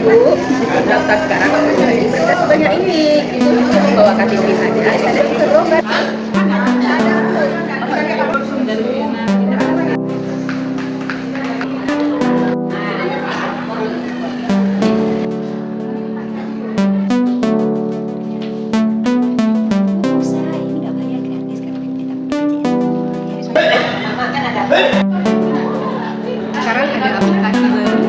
ibu daftar sekarang berkas sebanyak ini, ibu bawa KTP saja, ada ibu berobat. Sekarang ada aplikasi baru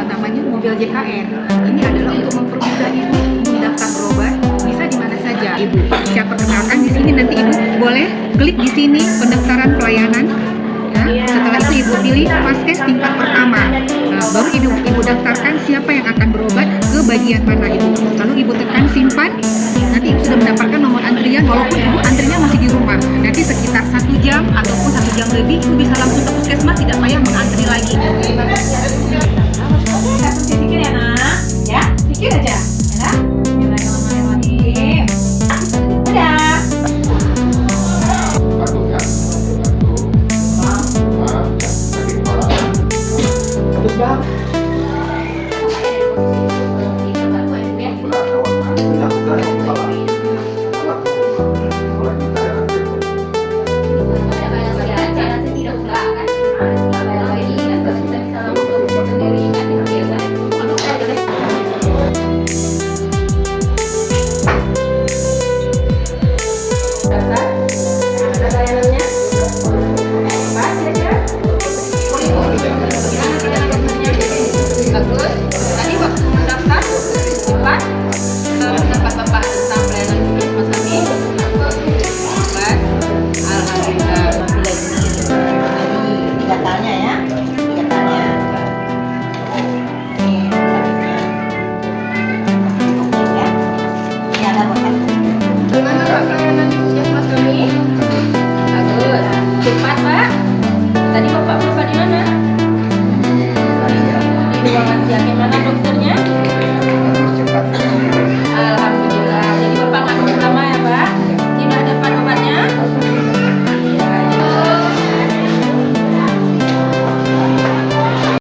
namanya Mobil JKR. Ini adalah untuk mempermudah ibu mendaftar berobat bisa di mana saja ibu. Saya perkenalkan di sini, nanti ibu boleh klik di sini pendaftaran pelayanan. Ya, setelah itu ibu pilih Vaskes tingkat pertama. Nah, baru ibu daftarkan siapa yang akan berobat ke bagian mana ibu. Lalu ibu tekan simpan. Nanti ibu sudah mendapatkan nomor antrian, walaupun